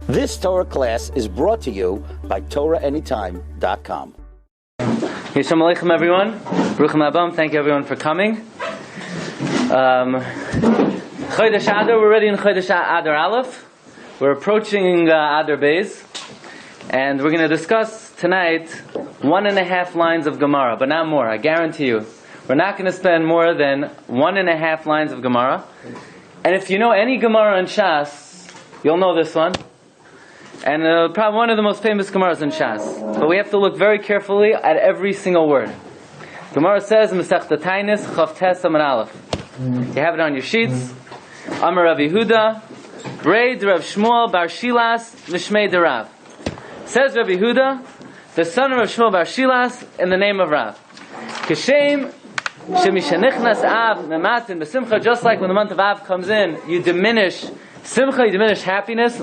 This Torah class is brought to you by TorahAnytime.com. Yishalom Aleichem, everyone. Baruchim Abam. Thank you, everyone, for coming. Chodesh Adar. We're already in Chodesh Adar Aleph. We're approaching Adar Beis, and we're going to discuss tonight 1.5 lines of Gemara, but not more. I guarantee you, we're not going to spend more than 1.5 lines of Gemara. And if you know any Gemara in Shas, you'll know this one. And probably one of the most famous Gemaras in Shas. But we have to look very carefully at every single word. Gemara says, Masechta Tainis, Chav Tes Amud Aleph. You have it on your sheets. Amar Rav Yehuda, Brei de Rav Shmuel Bar Shilas, V'Shmei de Rav. Says Rav Yehuda, the son of Rav Shmuel Bar Shilas, in the name of Rav. Kishem, Shemishanichnas Av, Mematin, B'Simcha, just like when the month of Av comes in, you diminish Simcha, you diminish happiness.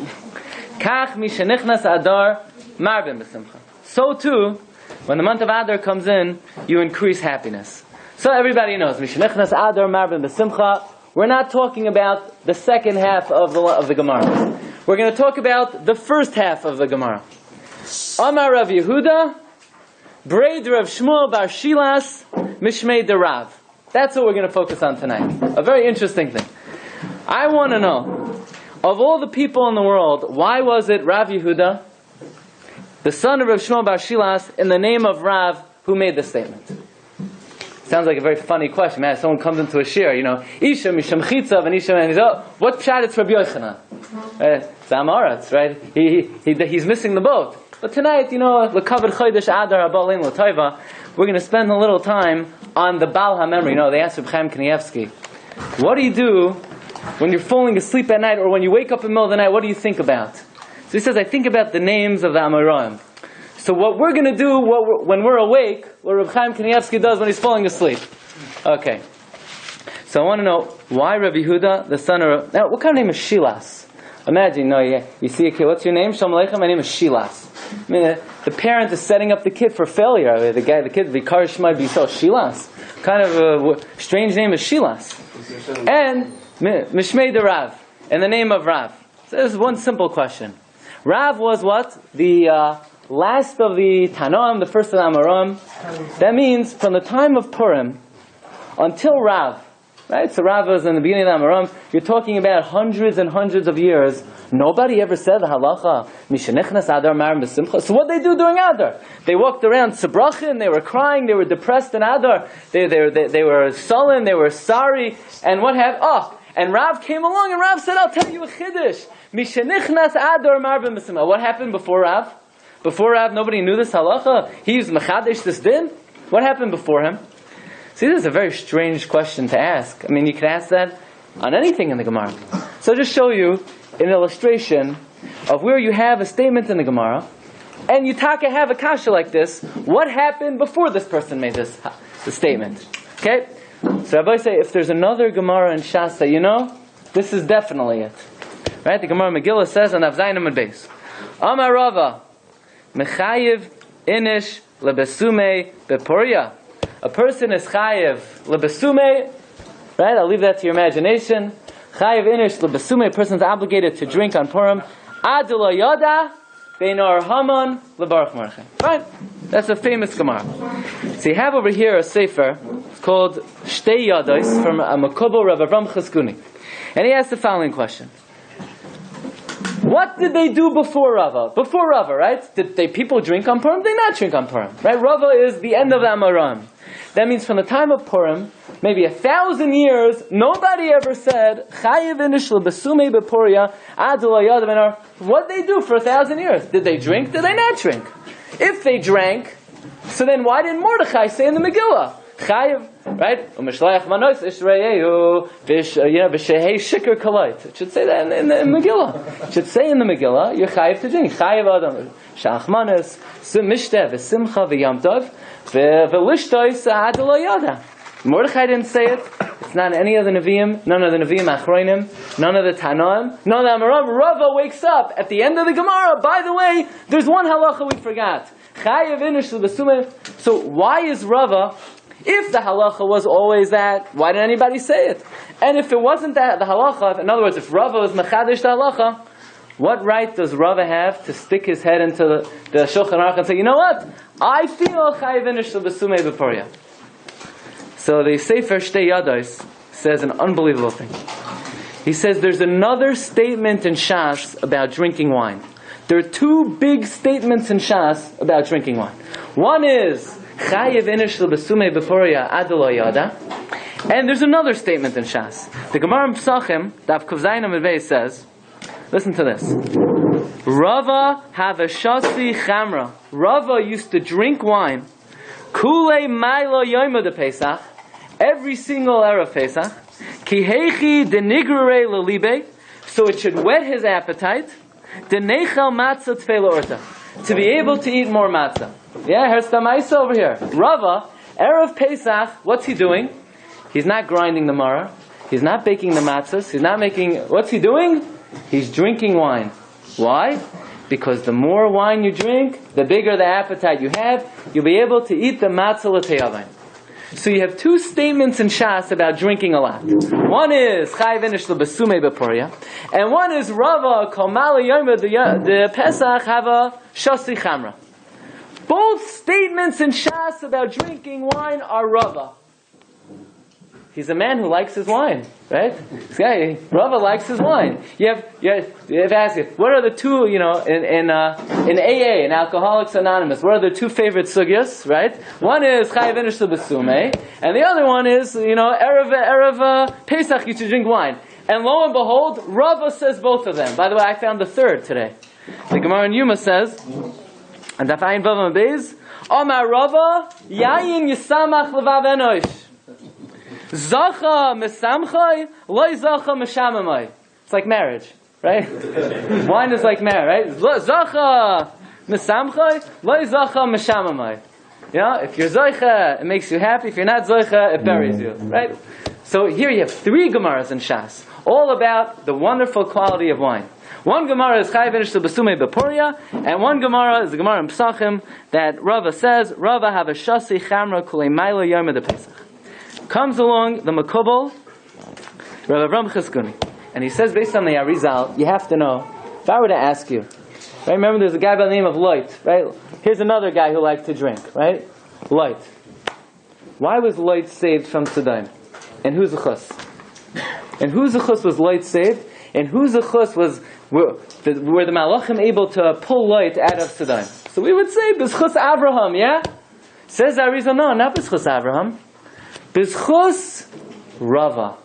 Kach Mishanichnas Adar, Marbin B'Simcha. So too, when the month of Adar comes in, you increase happiness. So everybody knows, Mishanichnas Adar, Marbin B'Simcha. We're not talking about the second half of the Gemara. We're going to talk about the first half of the Gemara. Amar Rav Yehuda, Brei de Rav Shmuel Bar Shilas, Mishmei de Rav. That's what we're going to focus on tonight. A very interesting thing. I want to know, of all the people in the world, why was it Rav Yehuda, the son of Rav Shmuel Bar Shilas, in the name of Rav, who made this statement? Sounds like a very funny question. Man, someone comes into a shiur, Isha Misham Chitzav, and Isha, and he's, what pshat it's Rabbi Yochanan? It's Amaretz, right? He's missing the boat. But tonight, L'kavod Chodesh Adar Haba Lein L'Taiva, we're going to spend a little time on the Baal HaMemory. They asked Reb Chaim Kanievsky, what do you do when you're falling asleep at night, or when you wake up in the middle of the night? What do you think about? So he says, I think about the names of the Amoraim. So what we're going to do when we're awake, what Reb Chaim Kanievsky does when he's falling asleep. Okay. So I want to know, why Rabbi Yehuda, the son of... Now, what kind of name is Shilas? Imagine, you see a kid, what's your name? Shalom Aleichem, my name is Shilas. I mean, the parent is setting up the kid for failure. The kid, the Karish might be so Shilas. Kind of a strange name is Shilas. And Mishmei de Rav, in the name of Rav. So this is one simple question. Rav was what? The last of the Tanoim, the first of the Amoraim. That means from the time of Purim until Rav. Right? So Rav was in the beginning of the Amoraim. You're talking about hundreds and hundreds of years. Nobody ever said the halacha, Mishanichnas Adar Marim B'Simcha. So what did they do during Adar? They walked around Tzibrachin, they were crying, they were depressed in Adar, they were sullen, they were sorry, and what happened? And Rav came along and Rav said, I'll tell you a chiddush. Mishanichnas Adar Marim B'Simcha. What happened before Rav? Before Rav, nobody knew this halacha? He was Mechadesh this din? What happened before him? See, this is a very strange question to ask. I mean, you could ask that on anything in the Gemara. So I'll just show you an illustration of where you have a statement in the Gemara, and you have a kasha like this. What happened before this person made the statement? Okay? So Rabbi say, if there's another Gemara in Shas that this is definitely it. Right? The Gemara Megillah says on Avzayin Amud Beis, Amar Rava, Mechayiv Inish Lebesume Beporia. A person is chayiv lebesume, right? I'll leave that to your imagination. Chayiv inish lebesume. A person's obligated to drink on Purim. Adula yada beinar hamon lebarach marchem. Right? That's a famous Gemara. So you have over here a sefer called Shtei Yados from a Makubal Rav Avram Chizkuni, and he asks the following question: what did they do before Rava? Before Rava, right? Did people drink on Purim? They did not drink on Purim, right? Rava is the end of the Amoraim. That means from the time of Purim, maybe 1,000 years, nobody ever said, Chayiv inish lebesume beporia adul yad benar. What did they do for 1,000 years? Did they drink? Did they not drink? If they drank, so then why didn't Mordechai say in the Megillah? Chayiv, right? Umeshlayach manos ishreyehu v'shehei shikr kalait. It should say that in the Megillah. It should say in the Megillah, you're chayiv to drink. Chayiv adam shach manos mishteh v'simcha v'yam tov v'lishtois adul yada. Mordechai didn't say it. It's not any of the Nevi'im, none of the Nevi'im Achronim, none of the Tanoim, none of the Amoraim. Rava wakes up at the end of the Gemara. By the way, there's one halacha we forgot. Chayiv inish l'besume. So why is Rava? If the halacha was always that, why didn't anybody say it? And if it wasn't that, the halacha, in other words, if Rava was mechadesh the halacha, What right does Rava have to stick his head into the Shulchan Aruch and say, you know what? I feel chayiv inish l'besumei b'porya. So the Sefer Shtei Yados says an unbelievable thing. He says there's another statement in Shas about drinking wine. There are two big statements in Shas about drinking wine. One is chayiv inish l'besumei b'porya ad lo yada. And there's another statement in Shas. The Gemara in Pesachim, Daf Kuf Zayin Amud Beis says, listen to this. Rava have a shasi chamra. Rava used to drink wine. Kule mailo yoima de Pesach. Every single erev Pesach. Ki heichi denigrere lelibe. So it should whet his appetite. Denechel matzah tfeila orta. To be able to eat more matzah. Yeah, here's the maisa over here. Rava, erev Pesach, what's he doing? He's not grinding the maror. He's not baking the matzahs. He's not making... What's he doing? He's drinking wine. Why? Because the more wine you drink, the bigger the appetite you have, you'll be able to eat the matzah l'teyavim. So you have two statements in Shas about drinking a lot. One is chayiv inish l'besumei b'porya, and one is Rava kol mali yoma the Pesach have a shasi chamra. Both statements in Shas about drinking wine are Rava. He's a man who likes his wine, right? Yeah, Rava likes his wine. You have to ask you, what are the two, in AA, in Alcoholics Anonymous, what are the two favorite sugyas, right? One is chayiv inish l'besumei, and the other one is, erev Pesach, you should drink wine. And lo and behold, Rava says both of them. By the way, I found the third today. The Gemara in Yuma says, and Daf Ayin Vav Amud Beis, Omar Rava, yayin yisamach levav enosh. Zacha mesamchay, loy zacha meshamamay. It's like marriage, right? Wine is like marriage, right? Zacha mesamchay, loy zacha meshamamay. Yeah, if you're zoicha, it makes you happy. If you're not zoicha, it buries you, right? So here you have three Gemaras in Shas, all about the wonderful quality of wine. One Gemara is chayiv inish l'besumei b'porya, and one Gemara is the Gemara in Pesachim that Rava says, Rava have a shasi chamra kulei maila yom de Pesach. Comes along the Makubal, Rabbi Avram Chizkuni, and he says, based on the Arizal, you have to know. If I were to ask you, right? Remember, there's a guy by the name of Lot, right? Here's another guy who liked to drink, right? Lot. Why was Lot saved from Sodom? And who's the chus? And who's the chus was Lot saved? And who's the chus was were the Malachim able to pull Lot out of Sodom? So we would say b'schus Avraham, yeah? Says Arizal, no, not b'schus Avraham. B'schus Rava.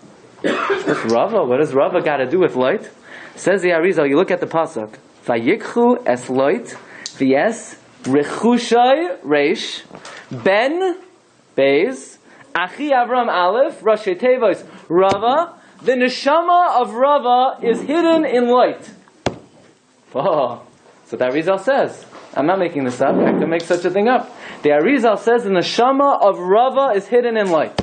What's Rava? What does Rava got to do with Lot? Says the Arizal, you look at the pasuk. Vayikchu es Lot, v'yes rechushay reish, ben beis, achi Avram aleph, rashi tevos Rava. The neshama of Rava is hidden in Lot. Oh, so the Arizal says. I'm not making this up. I can make such a thing up. The Arizal says the neshama of Rava is hidden in Lot.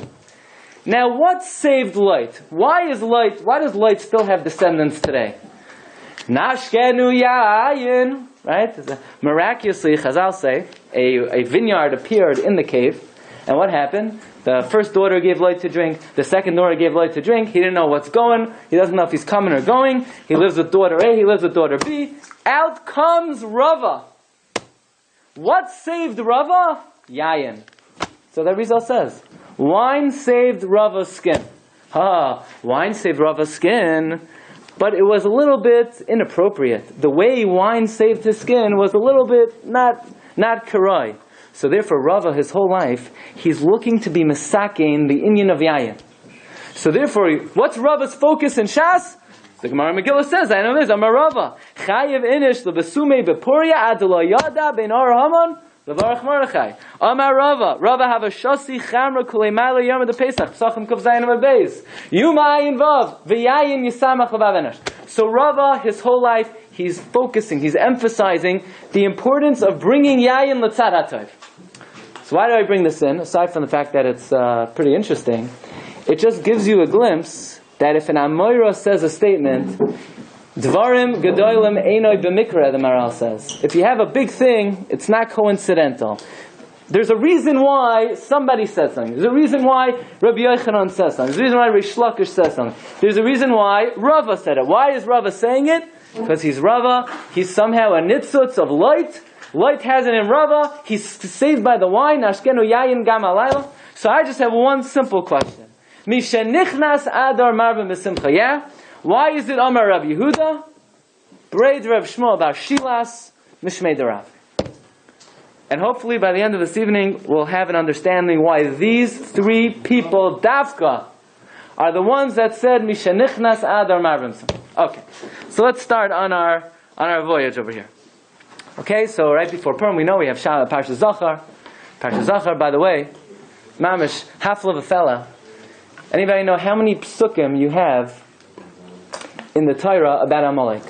Now, what saved Lot? Why does Lot still have descendants today? Nashkenu yayin, right? Miraculously, Chazal say, a vineyard appeared in the cave, and what happened? The first daughter gave Lot to drink. The second daughter gave Lot to drink. He didn't know what's going. He doesn't know if he's coming or going. He lives with daughter A. He lives with daughter B. Out comes Rava. What saved Rava? Yayin. So the Rizal says, wine saved Rava's skin. Wine saved Rava's skin, but it was a little bit inappropriate. The way wine saved his skin was a little bit not karai. So therefore Rava, his whole life, he's looking to be mesakein, the inyan of Yayin. So therefore, what's Rava's focus in Shas? The Gemara Megillah says, I know this, Amar Rava, chayiv inish l'besumei b'porya ad lo yada ben ar hamon l'varach Mordechai. Amar Rava have a shasi chamra kulei ma'ala yom de Pesach, Pesachim Kuf Zayin Amud Beis. Yuma ayin vav, v'yayin yisamach l'vav enish. So Rava, his whole life, he's focusing, he's emphasizing the importance of bringing yayin l'tzad hatov. So why do I bring this in? Aside from the fact that it's pretty interesting, it just gives you a glimpse that if an Amoira says a statement, Dvarim Gedolim Einoi B'Mikra, the Maral says. If you have a big thing, it's not coincidental. There's a reason why somebody said something. There's a reason why Rabbi Yochanan says something. There's a reason why Rish Lakish says something. There's a reason why Rava said it. Why is Rava saying it? because he's Rava. He's somehow a nitzutz of light. Light has it in Rava. He's saved by the wine. Ashkenu yayin gam alayla. So I just have one simple question. Mishenichnas Adar marvin b'simcha. Yeah? Why is it Amar Rabbi Yehuda? Braid Rav Shmuel about Shilas Mishmei Derav. And hopefully by the end of this evening we'll have an understanding why these three people, Dafka, are the ones that said Mishenichnas Adar marvin. Okay, so let's start on our voyage over here. Okay, so right before Purim we know we have Parsha Zachar. Parsha Zachar, by the way, mamish, half of a fella. Anybody know how many psukim you have in the Torah about Amalek?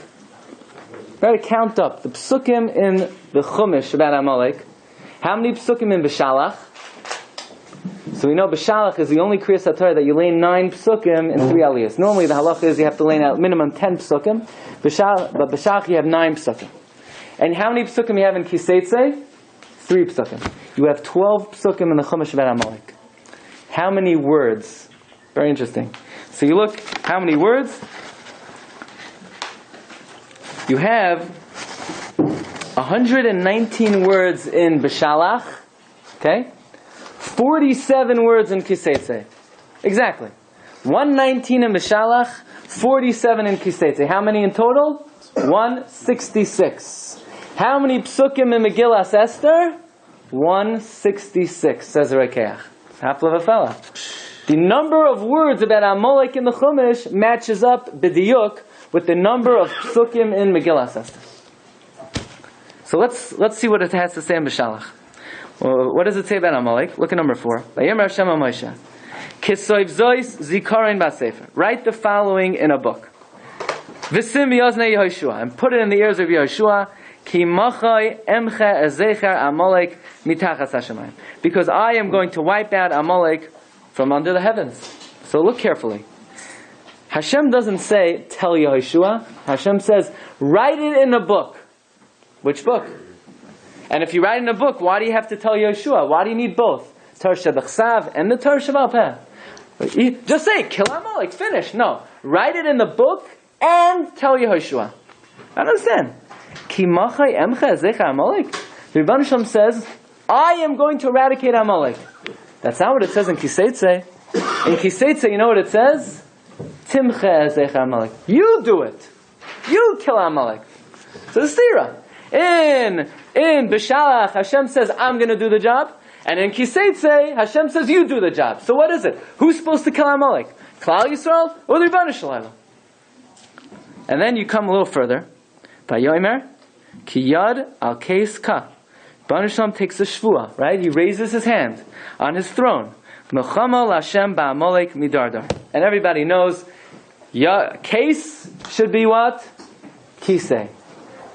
Better count up the psukim in the Chumash about Amalek. How many psukim in Beshalach? So we know Beshalach is the only Kriyas HaTorah that you lay 9 psukim in 3 aliyahs. Normally the halacha is you have to lay out minimum 10 psukim, but Beshalach you have 9 psukim. And how many psukim you have in Kiseitze? 3 psukim. You have 12 psukim in the Chumash about Amalek. How many words? Very interesting. So you look, how many words? You have 119 words in Beshalach, okay? 47 words in Kiseitze. Exactly. 119 in Beshalach, 47 in Kiseitze. How many in total? 166. How many psukim in Megillas Esther? 166, says the Rekeach. Half of a fella. The number of words about Amalek in the Chumash matches up b'diyuk with the number of psukim in Megillas Esther. So let's see what it has to say in Beshalach. Well, what does it say about Amalek? Look at number 4. Vayomer Hashem Moshe, Kisoiv zois zikaron b'sefer. Write the following in a book. V'sim b'yoznei Yehoshua, and put it in the ears of Yehoshua. Ki machai emcha ezecher Amalek mitachas hashemayim. Because I am going to wipe out Amalek from under the heavens. So look carefully. Hashem doesn't say, tell Yehoshua. Hashem says, write it in a book. Which book? And if you write in a book, why do you have to tell Yehoshua? Why do you need both? Torah Shebachsav and the Torah Shebal Peh. Just say, kill Amalek, finish. No. Write it in the book and tell Yehoshua. I don't understand. Ki machai emcha ezecha Amalek. The Rebbeinu Shalom says, I am going to eradicate Amalek. That's not what it says in Kiseitze. In Kiseitze, you know what it says? Timcha ezecha Amalek. You do it. You kill Amalek. So the stira. In Beshalach, Hashem says, I'm going to do the job. And in Kiseitze, Hashem says, you do the job. So what is it? Who's supposed to kill Amalek? Klal Yisrael or the Rebbeinu Shalom? And then you come a little further. Vayomer ki yad al keis ka. Rebbeinu Shalom takes a shvua, right? He raises his hand on his throne. Melchama l'Hashem ba'Amalek midardar. And everybody knows, case should be what? Kisei.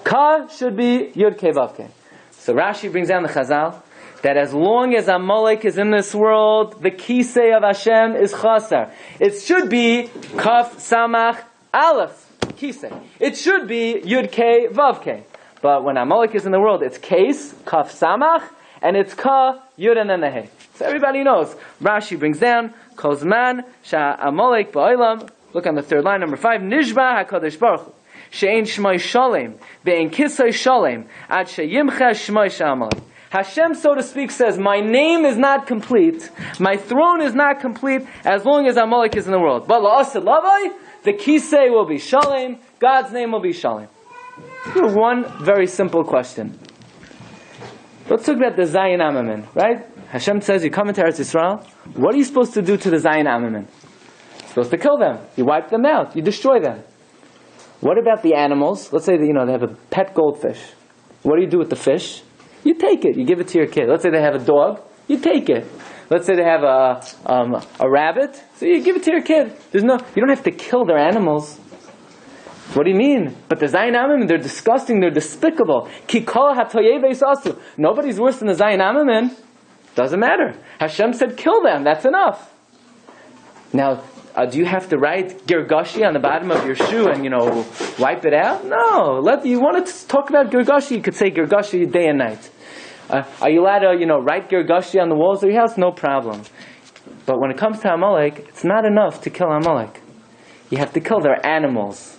Ka should be Yud Kei Vav Kei. So Rashi brings down the Chazal that as long as Amalek is in this world, the Kisei of Hashem is Chasar. It should be Kaf Samach Aleph Kisei. It should be Yud Kei Vav Kei. But when Amalek is in the world, it's Kais, Kaf Samach, and it's Ka Yud and then the Hey. So everybody knows. Rashi brings down Kozman Sha Amalek Ba'olam. Look on the 3rd line, number 5. Nishba HaKadosh Baruch Hu. She'ein shmoi shalem, ve'ein kisoi shalem, ad she'yimcha shmoi sha'amalek. Hashem, so to speak, says, my name is not complete, my throne is not complete, as long as Amalek is in the world. But la'asad lavai, the kisei will be shalem, God's name will be shalem. One very simple question. Let's talk about the Zayin Amamin, right? Hashem says, you come into Eretz Yisrael, what are you supposed to do to the Zayin Amamin? You're supposed to kill them. You wipe them out. You destroy them. What about the animals? Let's say that, they have a pet goldfish. What do you do with the fish? You take it. You give it to your kid. Let's say they have a dog. You take it. Let's say they have a rabbit. So you give it to your kid. You don't have to kill their animals. What do you mean? But the Zayin Amamin, they're disgusting. They're despicable. Kikol hatoyei veisasu. Nobody's worse than the Zayin Amamin. Doesn't matter. Hashem said, kill them. That's enough. Now, do you have to write Girgashi on the bottom of your shoe and, wipe it out? No. You want to talk about Girgashi, you could say Girgashi day and night. Are you allowed to, write Girgashi on the walls of your house? No problem. But when it comes to Amalek, it's not enough to kill Amalek. You have to kill their animals.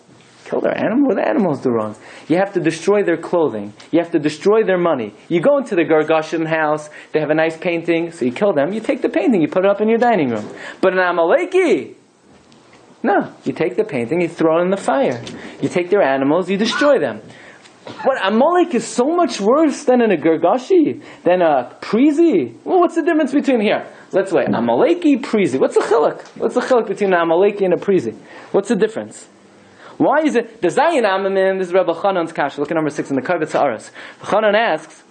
kill their animal? What do animals do wrong? You have to destroy their clothing. You have to destroy their money. You go into the Gergashim house, they have a nice painting, so you kill them, you take the painting, you put it up in your dining room. But an Amaleki, no, you take the painting, you throw it in the fire. You take their animals, you destroy them. What, Amalek is so much worse than a Gergashi, than a Prizi? Well, what's the difference between here? Let's wait. Amaleki, Prizi. What's the chiluk? What's the chiluk between an Amaleki and a Prizi? What's the difference? Why is it? The Zayin Amamin, this is Rabbi Chanan's kasha. Look at number 6 in the Karvetz Haaretz. Chanan asks,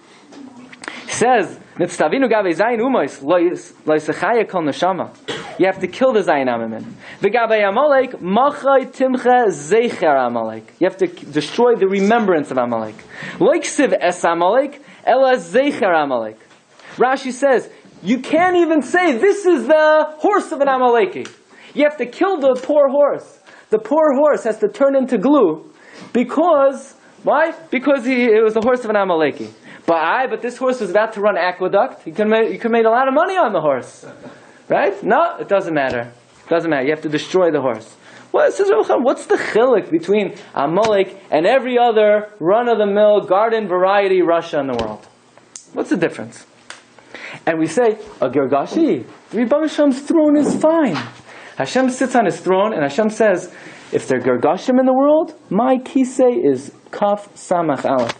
he says, Nitztavinu gavei Zayin umois, lo yisechaya kol neshama. You have to kill the Zayin Amamin. V'gavei Amalek, machai timcha zeicher Amalek. You have to destroy the remembrance of Amalek. Lo yksiv es Amalek, ela zeicher Amalek. Rashi says, you can't even say, this is the horse of an Amaleki. You have to kill the poor horse. The poor horse has to turn into glue. Because, why? Because it was the horse of an Amaleki. But this horse was about to run aqueduct. You could have made a lot of money on the horse. Right? No, it doesn't matter. It doesn't matter. You have to destroy the horse. What's the chiluk between Amalek and every other run-of-the-mill garden variety Russia in the world? What's the difference? And we say, a Gergashi, Rebbe Hashem's throne is fine. Hashem sits on his throne and Hashem says, if there are Gergashim in the world, my kisei is Kaf Samach Aleph.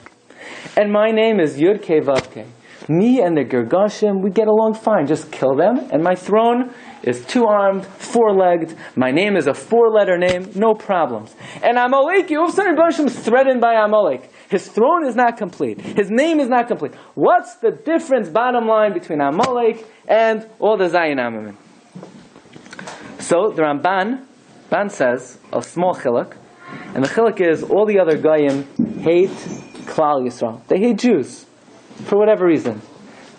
And my name is Yud Kei Vav Kei. Me and the Gergashim, we get along fine. Just kill them. And my throne is 2-armed, 4-legged. My name is a 4-letter name. No problems. And Amalek, all of a sudden Rebbe Hashem is threatened by Amalek. His throne is not complete. His name is not complete. What's the difference, bottom line, between Amalek and all the Zayin Amamin? So the Ramban says a small chiluk, and the chiluk is all the other Goyim hate Klal Yisrael. They hate Jews for whatever reason.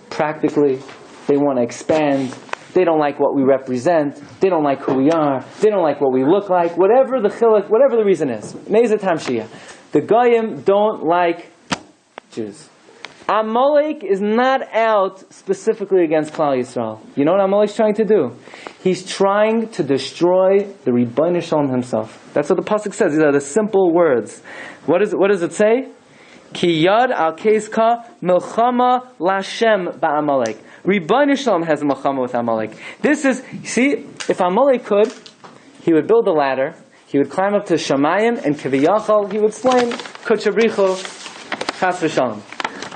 Practically, they want to expand. They don't like what we represent. They don't like who we are. They don't like what we look like. Whatever the chiluk, whatever the reason is. Me'ezet Hamshiyah. The Goyim don't like Jews. Amalek is not out specifically against Klal Yisrael. You know what Amalek's trying to do? He's trying to destroy the Rebbeinu Shalom himself. That's what the pasuk says. These are the simple words. What does it say? Ki yad al keiska milchama lashem ba'amalek. Rebbeinu Shalom has a milchama with Amalek. This is, see, if Amalek could, he would build a ladder. He would climb up to Shamayim, and Kiviyachal, he would slay Kutchabricho, Chas v'Shalom.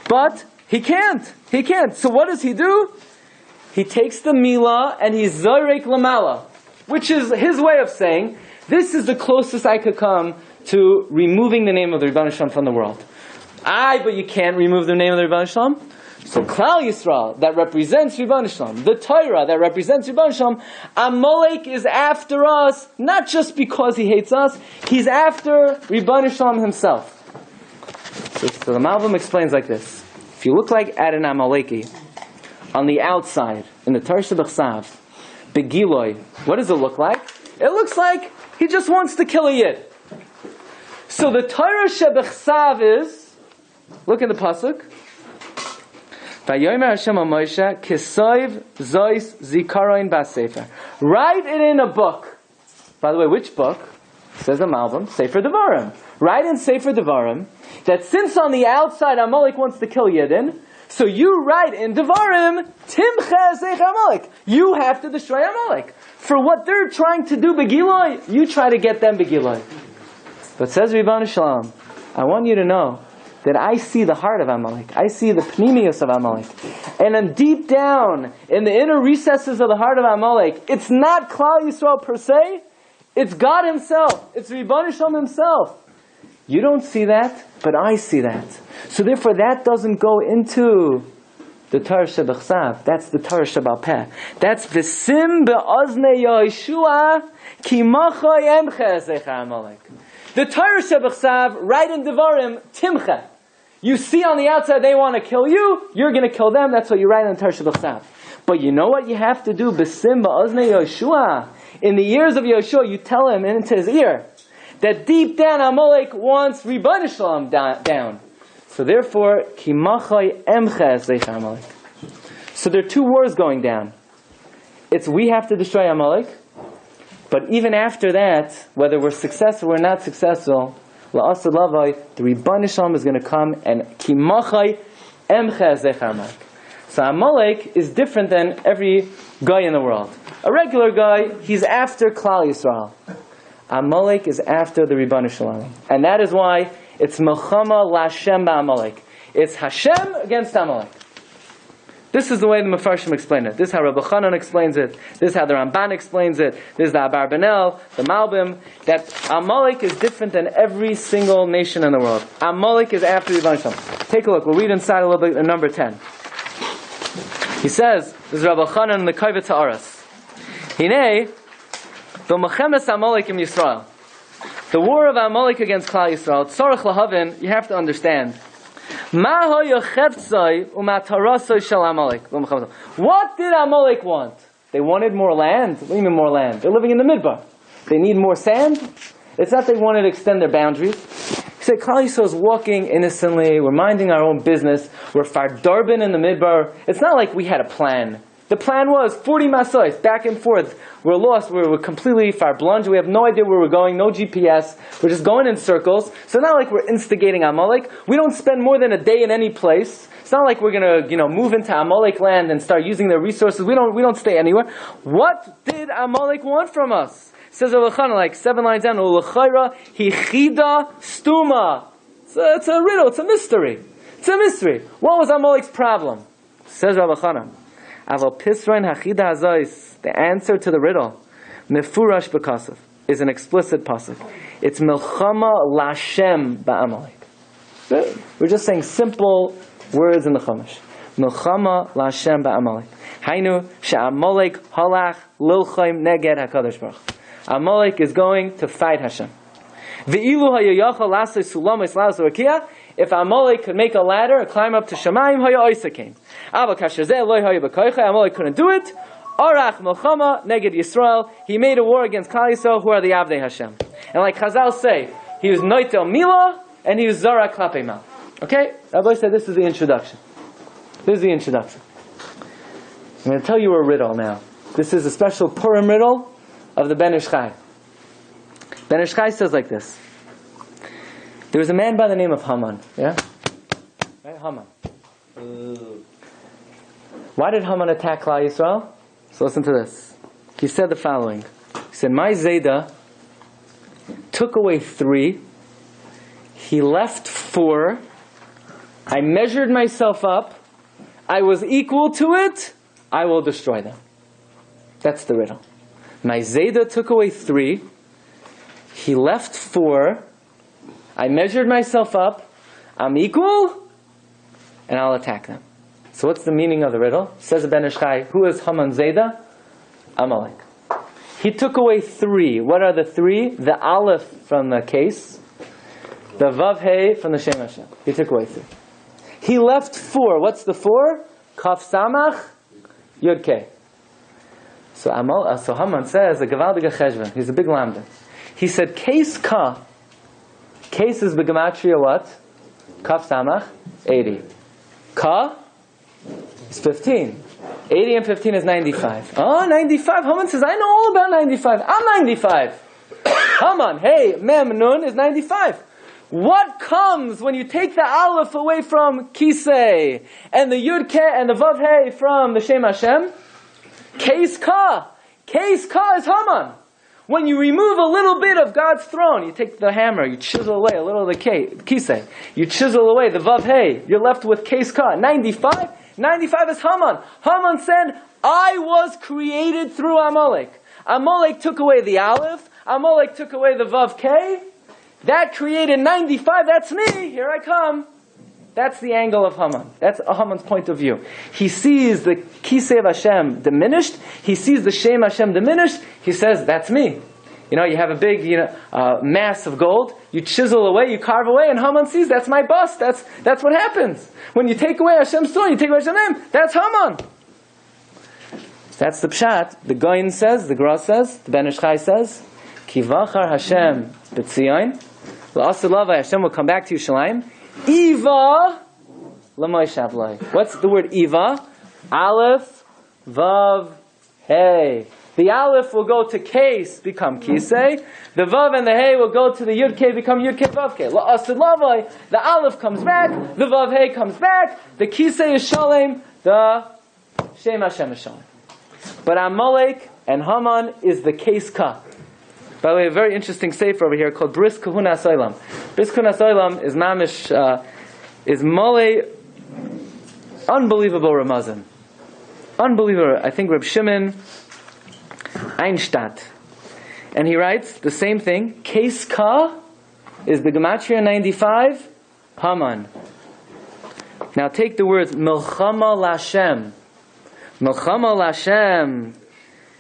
But he can't. He can't. So what does he do? He takes the Milah and he's Zarek Lamala, which is his way of saying, this is the closest I could come to removing the name of the Rebbeinu Shalom from the world. But you can't remove the name of the Rebbeinu Shalom. So Klal Yisrael, that represents Rebbeinu Shalom, the Torah that represents Rebbeinu Shalom, Amalek is after us, not just because he hates us, he's after Rebbeinu Shalom himself. So the Malbim explains like this. If you look like at an Amaleki, on the outside, in the Torah Shebechsav, Begiloi, what does it look like? It looks like he just wants to kill a Yid. So the Torah Shebechsav is, look at the pasuk, Vayomer Hashem Moshe Kisoiv Zois Zikaroin Basefer. Write it in a book. By the way, which book? Says the Malbim, Sefer Devarim. Write in Sefer Devarim that since on the outside Amalek wants to kill Yidden, so you write in Devarim, Timcha Zeich Amalek. You have to destroy Amalek. For what they're trying to do Begiloi, you try to get them Begiloi. But says Rebbeinu Shalom, I want you to know that I see the heart of Amalek. I see the pnimius of Amalek. And then deep down, in the inner recesses of the heart of Amalek, it's not Klal Yisrael per se, it's God himself. It's Rebbeinu Shalom himself. You don't see that, but I see that. So therefore that doesn't go into the Torah Shebechsav. That's the Torah Shebal Peh. That's V'sim be'ozne Yeshua ki macha yemcha zecha Amalek. The Torah Shebechsav, right in Devarim, Timcha. You see on the outside they want to kill you, you're going to kill them, that's what you write in the Torah Shebechsav. But you know what you have to do? B'sim be'ozne Yeshua. In the ears of Yeshua, you tell him into his ear that deep down Amalek wants Rebbeinu Shalom down. So therefore, ki machai emcha zeich Amalek. So there are two wars going down. It's we have to destroy Amalek, But even after that, whether we're successful or not successful, la'asad lavai, the Rebbeinu Shalom is going to come and kimachai emcha zecharmak. So Amalek is different than every guy in the world. A regular guy, he's after Klal Yisrael. Amalek is after the Rebbeinu Shalom. And that is why it's Melchama Lashem ba'Amalek. It's Hashem against Amalek. This is the way the Mefarshim explain it. This is how Rabbi Chanan explains it. This is how the Ramban explains it. This is the Abar Benel, the Malbim. That Amalek is different than every single nation in the world. Amalek is after the Rebbeinu Shalom. Take a look. We'll read inside a little bit in number 10. He says, this is Rabbi Chanan in the Kaveh Ta'aras. Hinei, v'mechemes Amalek im Yisrael. The war of Amalek against Klal Yisrael, tzarech lahavin, you have to understand. Ma ha'yochevtzai u'matarasai shel Amalek. What did Amalek want? They wanted more land. What do you mean more land? They're living in the Midbar. They need more sand? It's not they wanted to extend their boundaries. He said, Klal Yisrael is walking innocently, we're minding our own business, we're fardarbin in the Midbar. It's not like we had a plan. The plan was 40 masois, back and forth. We're lost, we're completely farblunge, we have no idea where we're going, no GPS, we're just going in circles. So it's not like we're instigating Amalek. We don't spend more than a day in any place. It's not like we're going to, move into Amalek land and start using their resources. We don't stay anywhere. What did Amalek want from us? It says like 7 lines down, U'lechaira hichida stuma. It's a riddle, it's a mystery. It's a mystery. What was Amalek's problem? Says Rabbi Chanan. Aval pisrain hachida hazais. The answer to the riddle, mefurash b'kasav, is an explicit pasuk. It's melchama lashem ba'amalek. We're just saying simple words in the Chumash. Melchama lashem ba'amalek. Hainu she'amalek halach lilchaim neged hakadosh baruch. Amalek is going to fight Hashem. Ve'ilu hayayachal lasei sulam eslaus rakia. If Amalek could make a ladder and climb up to Shamayim, haya oisa came. Amalek couldn't do it. Arach Melchama neged Yisrael. He made a war against Klal Yisrael, who are the Avdei Hashem. And like Chazal say, he was Noitel Mila and he was Zara Klapei Mal. Okay? Rabbi said this is the introduction. This is the introduction. I'm going to tell you a riddle now. This is a special Purim riddle of the Ben Ish Chai. Ben Ish Chai says like this. There was a man by the name of Haman. Yeah? Right? Haman. Why did Haman attack Klal Yisrael? So listen to this. He said the following. He said, my Zayda took away 3. He left 4. I measured myself up. I was equal to it. I will destroy them. That's the riddle. My Zayda took away 3. He left 4. I measured myself up. I'm equal. And I'll attack them. So what's the meaning of the riddle? Says the Ben Ish Chai, who is Haman Zayda? Amalek. He took away 3. What are the 3? The Aleph from the case. The Vav Hey from the Shem Hashem. He took away 3. He left 4. What's the 4? Kaf Samach Yud Kei. So Haman says, a Gavaldige Cheshvan. He's a big lambda. He said, case Ka. Case is Begematria what? Kaf Samach 80. Ka is 15. 80 and 15 is 95. Oh, 95. Haman says, I know all about 95. I'm 95. Haman, hey, Mem Nun is 95. What comes when you take the Aleph away from Kisei and the Yud Ke and the Vav Hey from the Shem Hashem? Case Ka. Case Ka is Haman. When you remove a little bit of God's throne, you take the hammer, you chisel away a little of the Kisei. You chisel away the Vav Hey. You're left with Case Ka. 95? 95 is Haman. Haman said, I was created through Amalek. Amalek took away the Aleph. Amalek took away the Vav K. That created 95. That's me. Here I come. That's the angle of Haman. That's Haman's point of view. He sees the Kisei of Hashem diminished. He sees the Shem Hashem diminished. He says, that's me. You have a big, mass of gold. You chisel away, you carve away, and Haman sees, that's my bust. That's what happens. When you take away Hashem's throne, you take away Hashem's name. That's Haman. That's the pshat. The Goyin says, the Gra says, the Ben Ish Chai says, Kivachar Hashem b'tzion, la'asilava Hashem will come back to Yerushalayim. Eva l'moishav lai. What's the word Eva? Aleph, Vav, Hey. The Aleph will go to Case, become Kisei. The Vav and the Hey will go to the Yud K, become Yud K Vav K. La'asid Lavai, the Aleph comes back, the Vav Hey comes back, the Kisei is Shalem, the Shem Hashem is Shalem. But Amalek and Haman is the Case Ka. By the way, a very interesting sefer over here called Bris Kahunas Olam. Bris Kahunas Olam is mamish, is Mole, unbelievable Ramazan. Unbelievable. I think Reb Shimon Einstadt. And he writes the same thing. Case Ka is the Gematria 95, Haman. Now take the words Milchama Lashem. Milchama Lashem.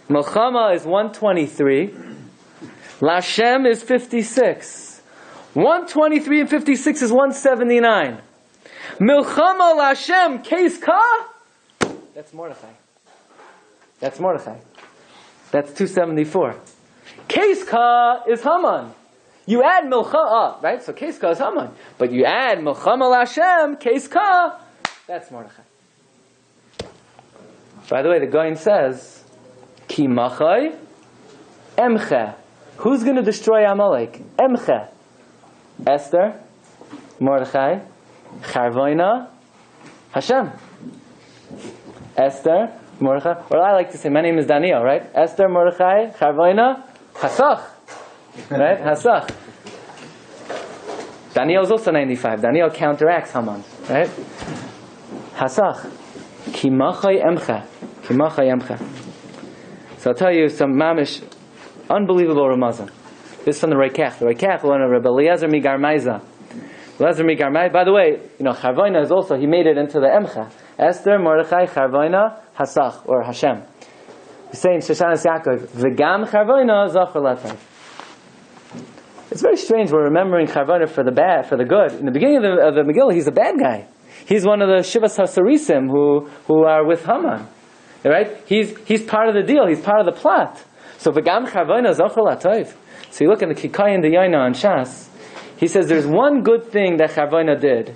Milchama is 123. Lashem is 56. 123 and 56 is 179. Milchama Lashem Case Ka. That's Mordechai. That's Mordechai. That's 274. Case Ka is Haman. You add Milchama, right? So Case Ka is Haman. But you add Milchama Lashem Case Ka. That's Mordechai. By the way, the Goyen says, Ki Machai Emche. Who's going to destroy Amalek? Emche. Esther, Mordechai, Charvoina, Hashem. Esther, Mordechai. Or I like to say, my name is Daniel, right? Esther, Mordechai, Charvoina, Hasach. Right? Hasach. Daniel is also 95. Daniel counteracts Haman. Right? Hasach. Ki machai emcha. Ki machai emcha. So I'll tell you some mamish, unbelievable Ramazan. This is from the Reikach. The Reikach, one of Rabbi Eliezer Migarmaiza. Eliezer Migarmaiza. By the way, Charvoina is also, he made it into the emcha. Esther, Mordechai, Charvoina, Hasach, or Hashem. We say in Shoshanas Yaakov, V'gam Charvoina zachor latayv. It's very strange. We're remembering Charvoina for the bad, for the good. In the beginning of the Megillah, he's a bad guy. He's one of the Shivas Hasarisim who are with Haman. Right? He's part of the deal. He's part of the plot. So V'gam Charvoina zachor latayv. So you look in the Kikayin D'Yaina on Shas. He says there's one good thing that Charvoina did.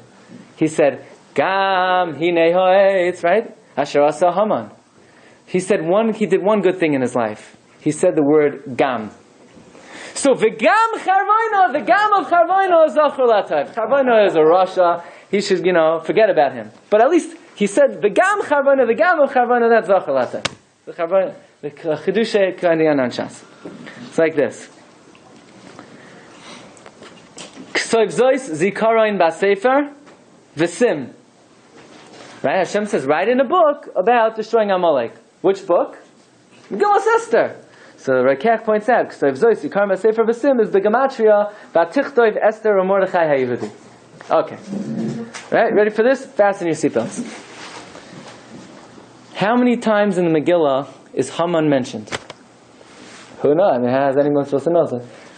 He said, Gam hinei ha'etz, right? Asher asa Haman. He did one good thing in his life. He said the word Gam. So V'gam Charvoina, the Gam of Charvoina is zachor latayv. Charvoina is a Rasha. He should, forget about him. But at least he said V'gam Charvoina, the Gam of Charvoina, that's zachor latayv. The Charvoina, the Chidushay K'aniyan on Shas. It's like this. K'soiv zois zikaroin ba'sefer v'sim. Right? Hashem says, write in a book about destroying Amalek. Which book? Megillas Esther. So the Rekach points out, K'soiv zois zikaroin ba'sefer v'sim is the Gematria v'atichtoiv Esther or Mordechai ha'Yehudi. Okay. Right? Ready for this? Fasten your seatbelts. How many times in the Megillah is Haman mentioned? Who knows? I mean, how is anyone supposed to know?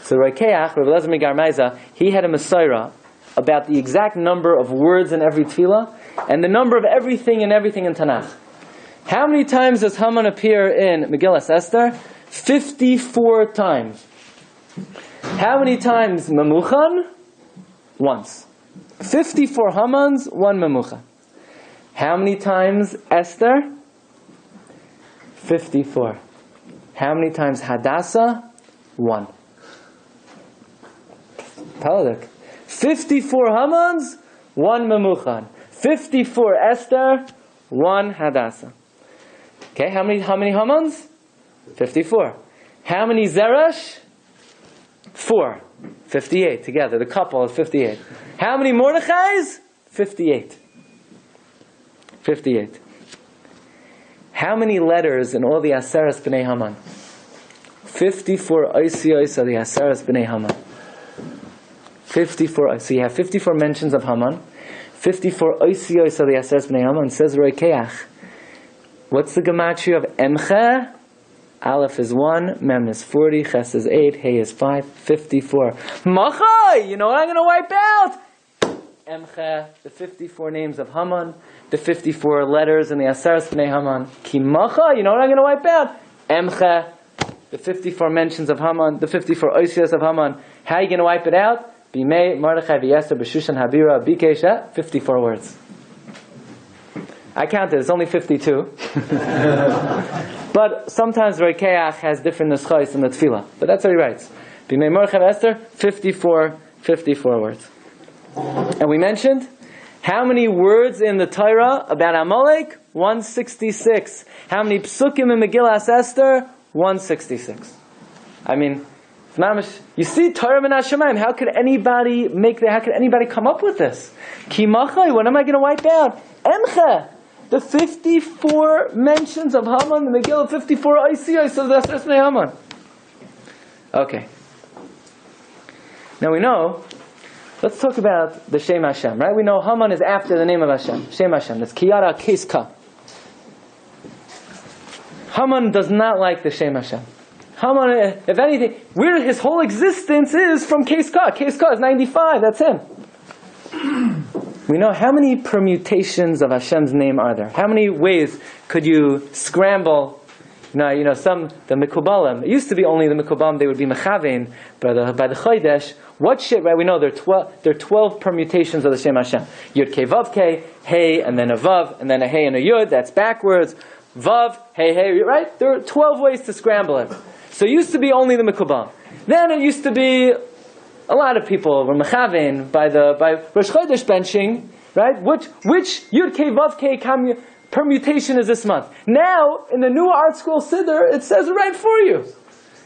So Rekeach, Rabbi Eliezer Migarmaiza, he had a Mesorah about the exact number of words in every tefillah and the number of everything in Tanakh. How many times does Haman appear in Megillas Esther? 54 times. How many times Memuchan? Once. 54 Hamans, 1 Memuchan. How many times Esther? 54. How many times Hadassah? 1. Paladik. 54 Hamans, 1 Memuchan. 54 Esther, 1 Hadassah. Okay, how many Hamans? 54. How many Zeresh? 4. 58 together. The couple is 58. How many Mordechais? 58. 58. How many letters in all the Aseres Bnei Haman? 54 Oisiyos of the Aseres Bnei Haman. 54. So you have 54 mentions of Haman. 54 Oisiyos of the Aseres Bnei Haman. Says Rekeach. What's the Gematria of Emche? Aleph is 1, Mem is 40, Ches is 8, Hey is 5, 54. Machai! You know what I'm going to wipe out? Emche, the 54 names of Haman, the 54 letters in the Aseres Bnei Haman. Ki Machai! You know what I'm going to wipe out? Emche, the 54 mentions of Haman, the 54 Oisios of Haman. How are you going to wipe it out? Bimei, Mordechai, V'Yester, B'Shushan, Habira, Bikesha, 54 words. I counted, it's only 52. But sometimes Reikeach has different nuschais in the tefillah. But that's what he writes. Bnei Morchev Esther, 54 words. And we mentioned how many words in the Torah about Amalek? 166. How many psukim in Megillas Esther? 166. I mean, you see Torah min hashamayim. How could anybody make that? How could anybody come up with this? Ki machai, what am I going to wipe out? Emcha. The 54 mentions of Haman, the Megillah, 54 ICIs of the Esther Haman. Okay. Now we know, let's talk about the Shem Hashem, right? We know Haman is after the name of Hashem. Shem Hashem. That's Kiyara Kiska. Haman does not like the Shem Hashem. Haman, if anything, his whole existence is from Kiska. Kiska is 95, that's him. We know how many permutations of Hashem's name are there. How many ways could you scramble? The Mekubalim. It used to be only the Mekubalim, they would be Mechavein, by the Chodesh. What shit, right? We know there are 12 permutations of the Shem Hashem. Yud Kei Vav Kei, Hey, and then a Vav, and then a Hey and a Yud, that's backwards. Vav, Hey, Hey, right? There are 12 ways to scramble it. So it used to be only the Mekubalim. Then it used to be a lot of people were mechavein by Rosh Chodesh benching, right? Which Yud Kei Vav Kei permutation is this month? Now, in the new Art Scroll Siddur, it says it right for you.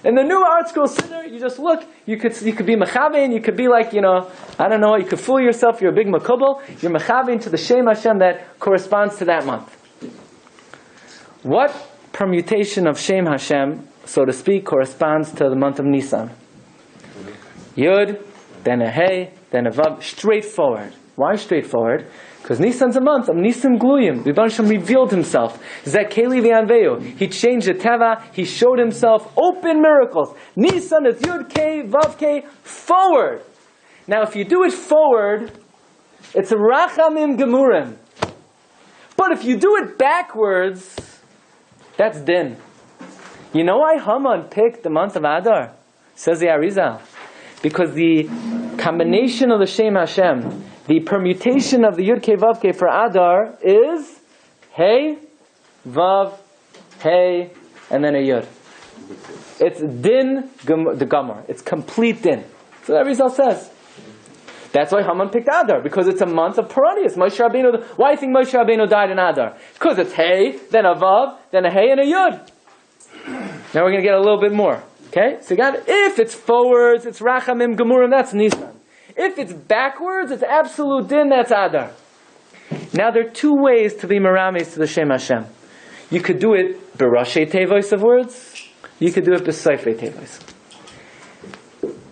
In the new Art Scroll Siddur, you just look. You could be mechavein. You could be like, I don't know. You could fool yourself. You're a big makubal. You're mechavein to the Shem Hashem that corresponds to that month. What permutation of Shem Hashem, so to speak, corresponds to the month of Nisan? Yud, then a Hey, then a Vav. Straightforward. Why straightforward? Because Nisan's a month of Nisim Gluyim. The Rebbe Shem revealed himself. Zekeli v'anveyu. He changed the Teva. He showed himself. Open miracles. Nisan is Yud Kei, Vav Kei, forward. Now if you do it forward, it's a Rachamim Gemurim. But if you do it backwards, that's Din. You know why Haman picked the month of Adar? Says the Arizal. Because the combination of the Shem Hashem, the permutation of the Yud Kei Vav Kei for Adar is Hey, Vav, Hey, and then a Yud. It's Din, the Gomer. It's complete Din. So that Arizal says. That's why Haman picked Adar, because it's a month of Paranias. Moshe Rabbeinu. Why do you think Moshe Rabbeinu died in Adar? Because it's Hey, then a Vav, then a Hey, and a Yud. Now we're going to get a little bit more. Okay? So you got it. If it's forwards, it's Rachamim Gemurim, that's Nisan. If it's backwards, it's absolute Din, that's Adar. Now there are two ways to be Merames to the Shem Hashem. You could do it B'Rashei Tevois of words. You could do it B'Seifei Tevois.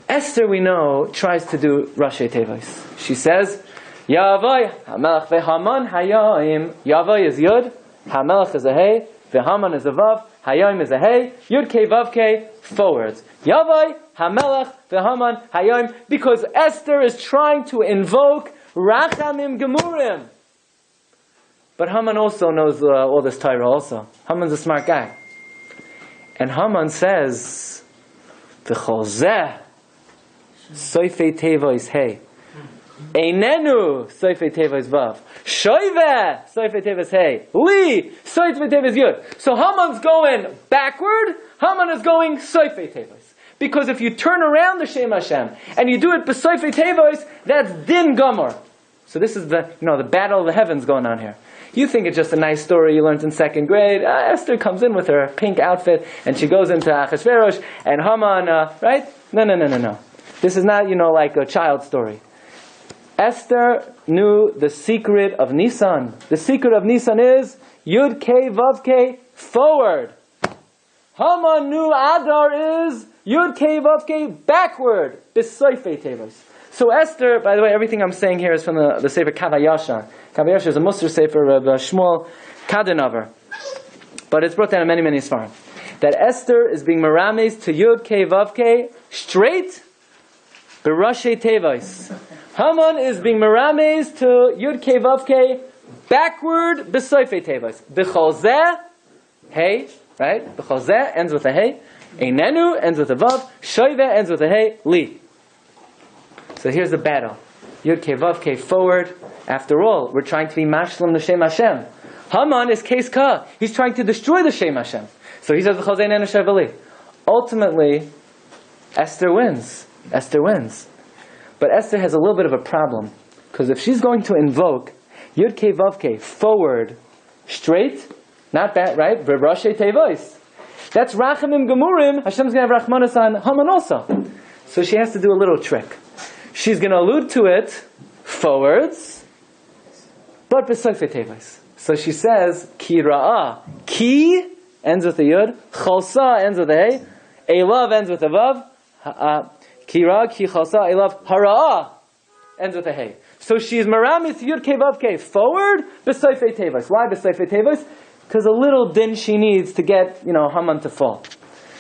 Esther, we know, tries to do Rashei Tevois. She says, Yavai, HaMelech ve'Haman Hayayim. Yavai is Yud, HaMelech is a Hey, ve'Haman is a Vav, Hayayim is a Hey, Yud Kei Vav Kei, forwards. Yavai, HaMelech, ve'Haman, Hayayim, because Esther is trying to invoke Rachamim Gemurim. But Haman also knows all this Torah also. Haman's a smart guy. And Haman says, V'chol zeh, Soifei Tevois Hey. Einenu, Soifei Tevois Vav. Shoiveh, Soifei Tevois Hey. Li, Soifei Tevois Yud. So Haman's going backward, Haman is going Soifei Tevois. Because if you turn around the Shem Hashem and you do it b'Soifei Tevois, that's Din Gomer. So this is the battle of the heavens going on here. You think it's just a nice story you learned in second grade. Esther comes in with her pink outfit and she goes into Achashverosh and Haman, right? No. This is not, like a child story. Esther knew the secret of Nisan. The secret of Nisan is Yud Kei Vav Kei, forward. Haman knew Adar is Yud Kei Vav Kei, backward. B'Soifei Tevois. So Esther, by the way, everything I'm saying here is from the Sefer Kavayasha. Kavayasha is a Musar Sefer of Shmuel Kadenover. But it's brought down in many, many Sfarim. That Esther is being Merames to Yud Kei Vav Kei, straight, B'Rashei Tevois. Haman is being Merames to Yud Kei Vav Kei, backward, B'Soifei Tevois. B'chol zeh, Hey, right? B'chol zeh ends with a Hey. Einenu ends with a Vav. Shoiveh ends with a Hey. Li. So here's the battle. Yud Kei Vav Kei, forward. After all, we're trying to be Mashlam L'Shem Hashem. Haman is Keis Ka. He's trying to destroy the Shem Hashem. So he says, ultimately, Esther wins. Esther wins. But Esther has a little bit of a problem. Because if she's going to invoke Yud Kei Vav Kei, forward, straight, not that, right? V'rashe Tevois. That's Rachamim Gemurim. Hashem's going to have Rachmanas on Haman also. So she has to do a little trick. She's going to allude to it forwards, but B'soifei Tevois. So she says, Ki Ra'ah. Ki ends with a Yud. Chalsa ends with a Hey. Elav ends with a Vav. Ki Ra'ah, Ki Chalsa, Elav. Hara'ah ends with a Hey. So she's Maramis Yud Kei Vav Kei. Forward, B'soifei Tevois. Why B'soifei Tevois? Because a little din she needs to get, Haman to fall.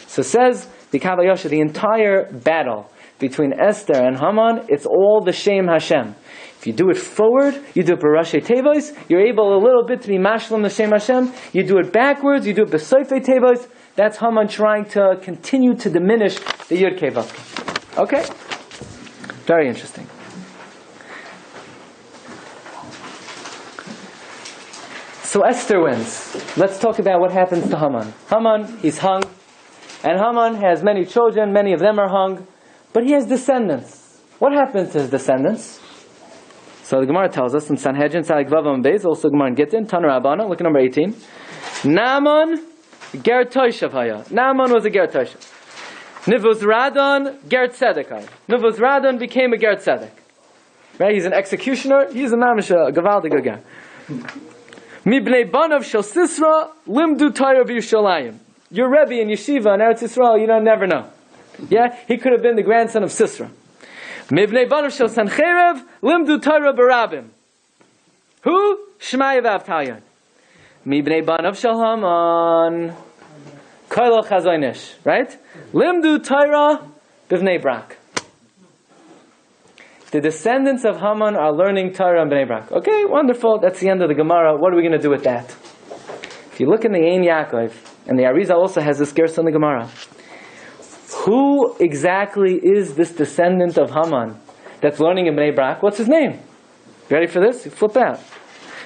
So says the Kav HaYosher, the entire battle between Esther and Haman, it's all the Shem Hashem. If you do it forward, you do it B'rashe Tevois, you're able a little bit to be mashlam the Shem Hashem. You do it backwards, you do it B'soifei Tevois. That's Haman trying to continue to diminish the Yud Kei Vav Kei. Okay? Very interesting. So Esther wins. Let's talk about what happens to Haman. Haman, he's hung. And Haman has many children, many of them are hung. But he has descendants. What happens to his descendants? So the Gemara tells us in Sanhedrin, Salik Vavam Beis, also Gemara in Gittin, Tana Rabbana, look at number 18. Naaman, Ger Toshav Haya. Naaman was a Ger Toshav. Nivuz Radon, Ger Tzedek. Nivuz Radon became a Ger Tzedek. Right? He's an executioner. He's a mamish, a gavaldig guy. Mi Bnei Banav Shel Sisra, Limdu Torah V'Yushalayim. Your Rebbe in Yeshiva in Eretz Yisrael, you don't never know. Yeah? He could have been the grandson of Sisra. Mi Bnei Banav Shel Sancherev, Limdu Torah Barabim. Who? Shmaya V'Avtalyon. Mi Bnei Banav Shel Haman, Koilo Chazoinish. Right? Limdu Torah B'Bnei Brak. The descendants of Haman are learning Torah and Bnei Brak. Okay, wonderful. That's the end of the Gemara. What are we going to do with that? If you look in the Ein Yaakov, and the Arizal also has this gersa in the Gemara. Who exactly is this descendant of Haman that's learning in Bnei Brak? What's his name? Ready for this? You flip out.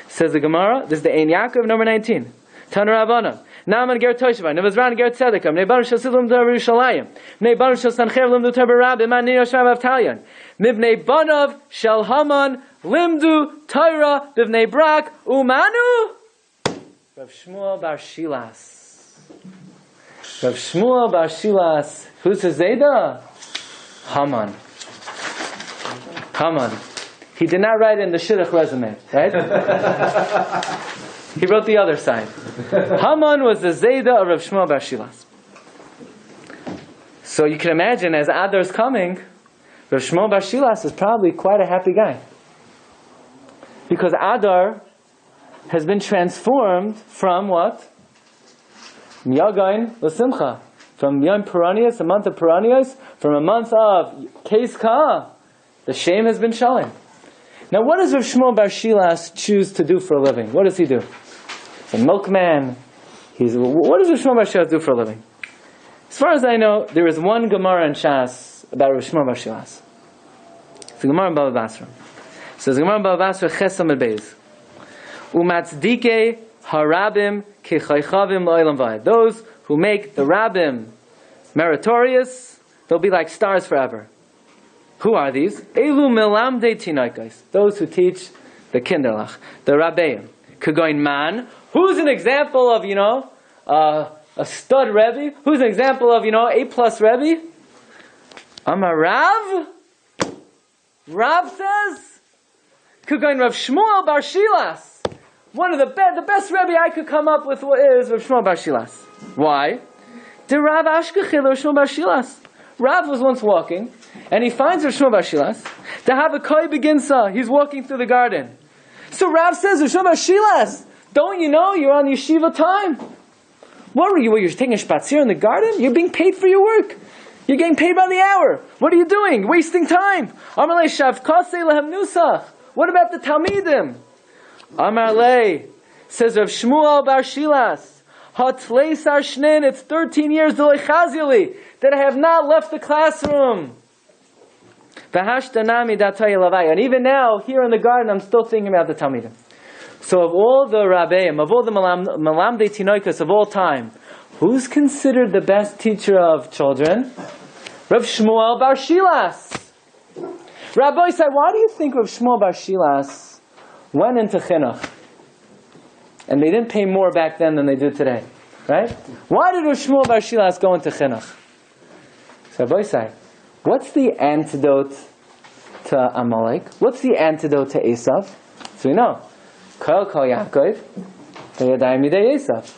Says the Gemara. This is the Ein Yaakov, number 19. Tana Rabbana. Naaman ger Toshva, Nevazran ger Tzedekah, Bnei Banav Shel Sidlam Torah Yerushalayim, Bnei Banav Shel Sancherev Limdu Torah Barabim, Man Nino Shvav Avtalyon, Mibnei Banav Shel Haman Limdu Torah B'Bnei Brak Umanu Rav Shmuel Bar Shilas. Rav Shmuel Bar Shilas. Who's his Zayda? Haman. Haman. He did not write in the Shidduch resume, right? He wrote the other side. Haman was the Zayda of Rav Shmuel Bar Shilas. So you can imagine, as Adar is coming, Rav Shmuel Bar Shilas is probably quite a happy guy. Because Adar has been transformed from what? Yagain l'simcha. From Yom Peranius, a month of Peranius, from a month of Keis Ka, the shame has been shalom. Now what does Rav Shmuel Bar Shilas choose to do for a living? What does he do? He's a milkman. What does Rav Shmuel Bar Shilas do for a living? As far as I know, there is one Gemara in Shas about Rav Shmuel Bar Shilas. It's the Gemara in Bava Basra. It says the Gemara in Bava Basra Chesam and Beis. Umatzdike harabim kechaychavim lo'elam vayed. Those who make the rabbim meritorious, they'll be like stars forever. Who are these? Elu melamdei tinaikos. Those who teach the kinderlach, the rabbeim. Kagoin man. Who's an example of, a stud Rebbe? Who's an example of, A+ Rebbe? Amar Rav. Rav says, Kagoin Rav Shmuel Bar Shilas. One of the best Rebbe I could come up with is Rav Shmuel Bar Shilas. Why? The Rav Ashkechil Rav Shmuel Bar Shilas. Rav was once walking, and he finds Rav Shmuel Bar Shilas. To have a koi beginsa, he's walking through the garden. So Rav says, Rav Shmuel Bar Shilas, don't you know you're on yeshiva time? What were you? You're taking a spatzir in the garden? You're being paid for your work. You're getting paid by the hour. What are you doing? Wasting time. Amalei shav kasei lehem nusach. What about the Talmidim? Amalei says Rav Shmuel Bar Shilas. Hatleis arshnin. It's 13 years that I have not left the classroom. And even now, here in the garden, I'm still thinking about the Talmidim. So of all the Rabbeim, of all the Malamdei Tinoikus of all time, who's considered the best teacher of children? Rav Shmuel Bar Shilas. Rabbi said, why do you think Rav Shmuel Bar Shilas went into chinuch? And they didn't pay more back then than they do today. Right? Why did Rav Shmuel Bar Shilas go into chinuch? So Rabbi said, what's the antidote to Amalek? What's the antidote to Esav? So we know. Kol Yaakov,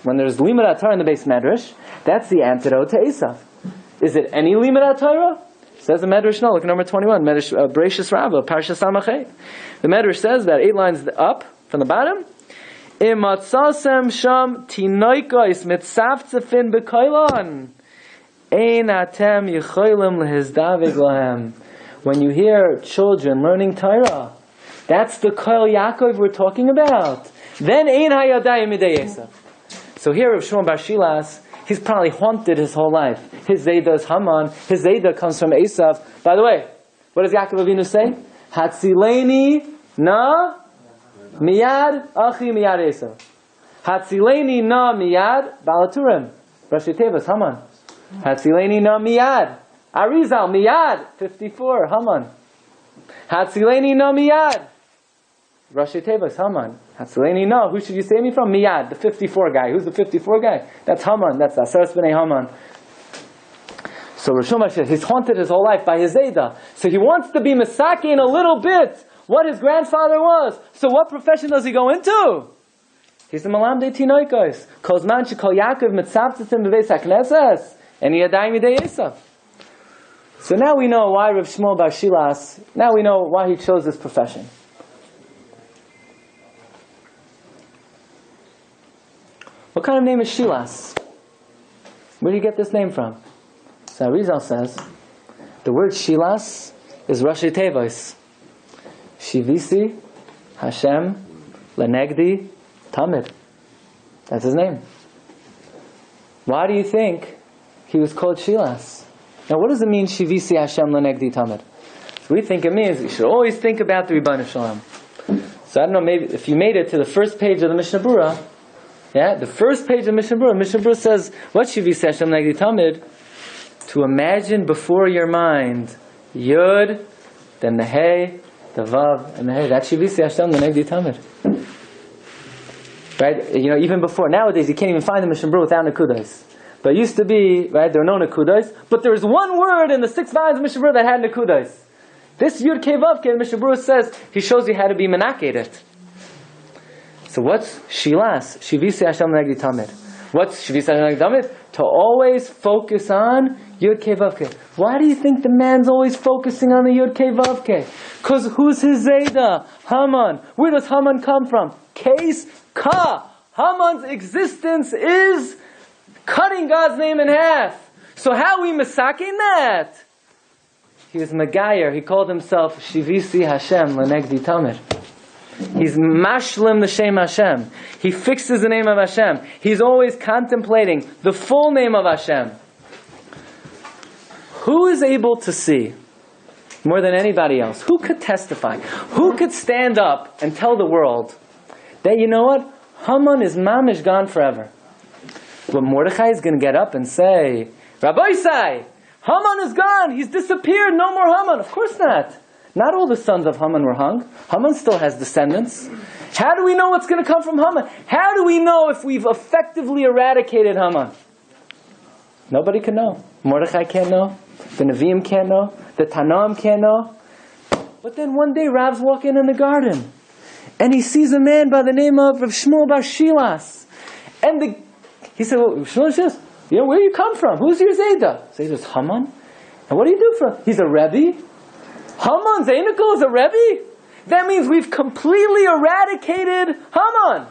when there's Limud Torah in the base Medrash, that's the antidote to Esav. Is it any Limud Torah? Says the Medrash, no, look at number 21, Medrash Bereshis Rabbah, Parsha Samachet. The Medrash says that 8 lines up from the bottom, Imatzasem sham tinoikos mitzavtzefin bekoilon, ein atem yicholim lehizdavig lahem. When you hear children learning Torah, that's the Kol Yaakov we're talking about. Then ein hayadayim midei Esav. So here Rav Shmuel Bar Shilas, he's probably haunted his whole life. His Zayda is Haman. His Zayda comes from Esav. By the way, what does Yaakov Avinu say? Hatzileni na miyad achi miyad Esav. Hatzileni na miyad balaturim. Rashi Tevas, Haman. Hatzileni na miyad. Arizal miyad. 54, Haman. Hatzileni na miyad. Rashi Tevas, Haman. Hatzileni na. Who should you save me from? Miyad, the 54 guy. Who's the 54 guy? That's Haman. That's Aseres Bnei Haman. So Rosh Hashanah, he's haunted his whole life by his Zayda. So he wants to be Mesakin a little bit what his grandfather was. So what profession does he go into? He's the Malamdei Tinoikos. Kozman shekol Yaakov mitzavtzitim b'beis hakneses and yadayim midei Esav. So now we know why Rav Shmuel Bar Shilas, now we know why he chose this profession. What kind of name is Shilas? Where do you get this name from? So Arizal says, the word Shilas is Rashi Tevos. Shivisi Hashem Lenegdi Tamid. That's his name. Why do you think he was called Shilas? Now what does it mean, Shivisi Hashem Lenegdi Tamid? We think it means you should always think about the Rebbeinu Shalom. So I don't know, maybe if you made it to the first page of the Mishnah Berurah, yeah, the first page of Mishnah Berurah says, what Shivisi Hashem Lenegdi Tamid? To imagine before your mind Yud, then the Hey, the Vav, and the Hey. That's Shivisi Hashem Lenegdi Tamid. Right? You know, even before, nowadays you can't even find the Mishnah Berurah without Nekudas. But it used to be, right, there were no Nekudas, but there was one word in the 6 volumes of Mishnah Berurah that had Nekudas. This Yud Kei Vav Kei, the Mishnah Berurah says, he shows you how to be menakedet. So what's Shilas? Shivisi Hashem Lenegdi Tamid. What's Shivisi Hashem Lenegdi Tamid? To always focus on Yud Kei Vav Kei. Why do you think the man's always focusing on the Yud Kei Vav Kei? Because who's his Zayda? Haman. Where does Haman come from? Case Ka. Haman's existence is cutting God's name in half. So how are we masaking that? He was Megayer. He called himself Shivisi Hashem Lenegdi Tamid. He's mashlim the Shem Hashem. He fixes the name of Hashem. He's always contemplating the full name of Hashem. Who is able to see more than anybody else? Who could testify? Who could stand up and tell the world that, you know what? Haman is mamish gone forever. But Mordechai is going to get up and say, Rabbi Sai, Haman is gone. He's disappeared. No more Haman. Of course not. Not all the sons of Haman were hung. Haman still has descendants. How do we know what's going to come from Haman? How do we know if we've effectively eradicated Haman? Nobody can know. Mordechai can't know. The Nevi'im can't know. The Tanaim can't know. But then one day Rav's walking in the garden and he sees a man by the name of Rav Shmuel Bar Shilas. And he said, well, Shmuel Shilas, you know, where do you come from? Who's your Zayda? So he says, Haman. And what do you do for him? He's a Rebbe. Haman Zainikel is a Rebbe? That means we've completely eradicated Haman.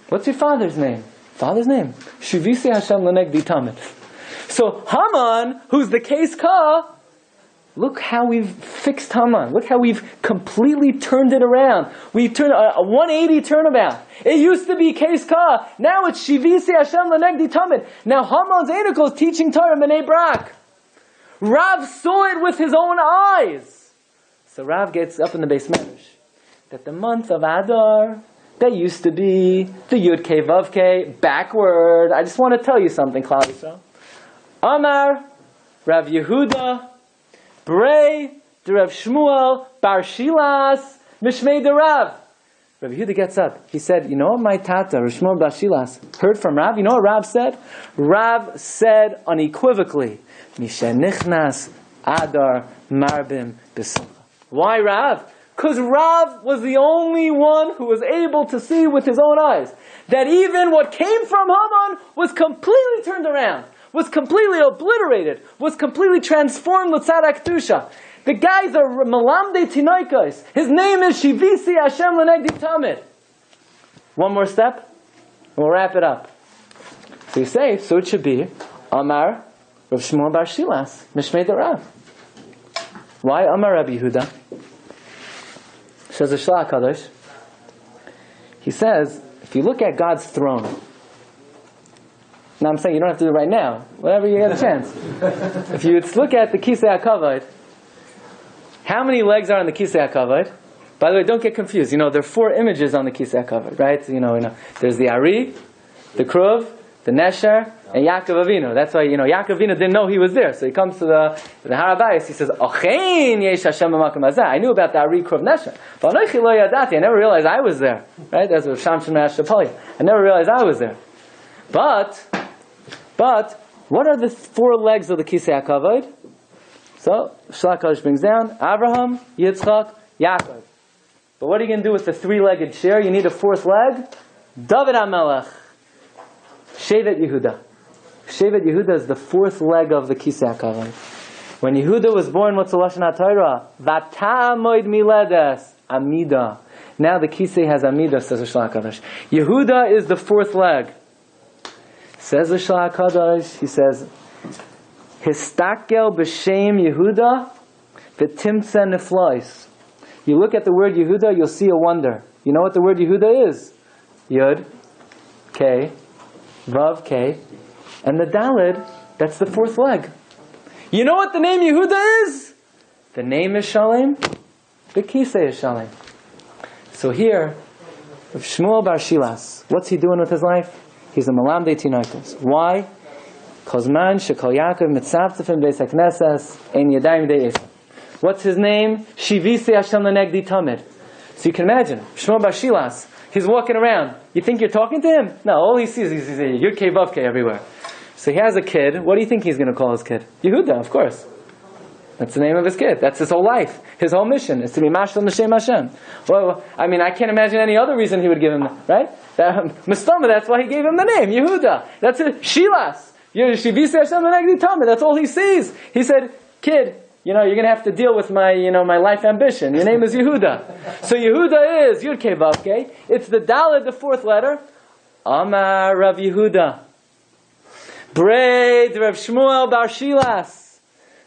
What's your father's name? Father's name? Shivisi Hashem Lenegdi Tamid. So Haman, who's the case Ka, look how we've fixed Haman. Look how we've completely turned it around. We've turned a 180 turnabout. It used to be case Ka. Now it's Shivisi Hashem Lenegdi Tamid. Now Haman Zainikel is teaching Torah Bnei Brak. Rav saw it with his own eyes. So Rav gets up in the base medrash. that the month of Adar, that used to be the Yud Kei Vav Kei, backward. I just want to tell you something, Klal Yisrael. Amar, Rav Yehuda, Brei, de Rav Shmuel, Bar Shilas, Mishmei de Rav. Rav Yehuda gets up. He said, you know what my tata, Rav Shmuel Bar Shilas, heard from Rav? You know what Rav said? Rav said unequivocally, Misha Nichnas Adar Marbim B'Simcha. Why Rav? Because Rav was the only one who was able to see with his own eyes that even what came from Haman was completely turned around, was completely obliterated, was completely transformed l'tzadak kedusha. The guy's a malamdei tinoikos. His name is Shivisi Hashem Lenegdi Tamid. One more step, and we'll wrap it up. So you say, so it should be Amar Rav Shmuel Bar Shilas Mishmei de Rav. Why Amar Rabbi Yehuda? Says the Shlach Kadosh. He says, if you look at God's throne, now I'm saying you don't have to do it right now, whenever you get a chance. If you look at the Kisei HaKavod, how many legs are on the Kisei HaKavod? By the way, don't get confused. There are 4 images on the Kisei HaKavod, right? There's the Ari, the Kruv, the Nesher, and Yaakov Avinu. That's why, Yaakov Avinu didn't know he was there. So he comes to the Harabayis, he says, Ochein yesh Hashem b'makom hazeh. I knew about the Ari, Kruv, Nesher. But Anochi lo yadati. I never realized I was there. Right? That's what Shamshon Mashapoli. I never realized I was there. But, what are the 4 legs of the Kisei HaKavod? So, Shlach Kadosh brings down, Abraham, Yitzchak, Yaakov. But what are you going to do with the 3-legged chair? You need a 4th leg? David HaMelech. Shevet Yehuda. Shevet Yehuda is the 4th leg of the Kisei HaKavod. When Yehuda was born, what's the Lashon HaTorah? V'tamoid miledes. Amida. Now the Kisei has Amida, says the Shlach Kadosh. Yehuda is the 4th leg. Says the Shlach Kadosh, he says, Histakel b'shem Yehuda v'timtze neflois. You look at the word Yehuda, you'll see a wonder. You know what the word Yehuda is? Yud, K, Vav, K, and the Daled, that's the 4th leg. You know what the name Yehuda is? The name is Shalem, the Kisei is Shalem. So here, Shmuel Bar Shilas, what's he doing with his life? He's a malamdei tinoikos. Why? Kozman shekol Yaakov mitzavtzefim beis hakneses ein yadayim deis. What's his name? Shivisi Hashem lenegdi tamid. So you can imagine, Shmuel Bar Shilas, he's walking around. You think you're talking to him? No, all he sees is Yud Kei Vav Kei everywhere. So he has a kid. What do you think he's going to call his kid? Yehuda, of course. That's the name of his kid. That's his whole life. His whole mission is to be mashal l'shem Hashem. Well, I can't imagine any other reason he would give him that, right? Mistama, that's why he gave him the name, Yehuda. That's it. Shilas. That's all he sees. He said, kid, you're going to have to deal with my life ambition. Your name is Yehuda. So Yehuda is Yud Kei Vav Kei. It's the Daled, the 4th letter. Amar Rav Yehuda. Brei de Rav Shmuel Bar Shilas.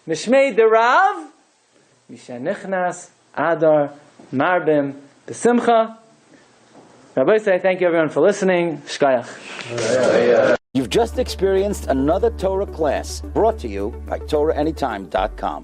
Mishmei de Rav. Misha Nichnas Adar Marbim B'Simcha. Rabbi, I thank you everyone for listening. Shkayach. You've just experienced another Torah class brought to you by TorahAnytime.com.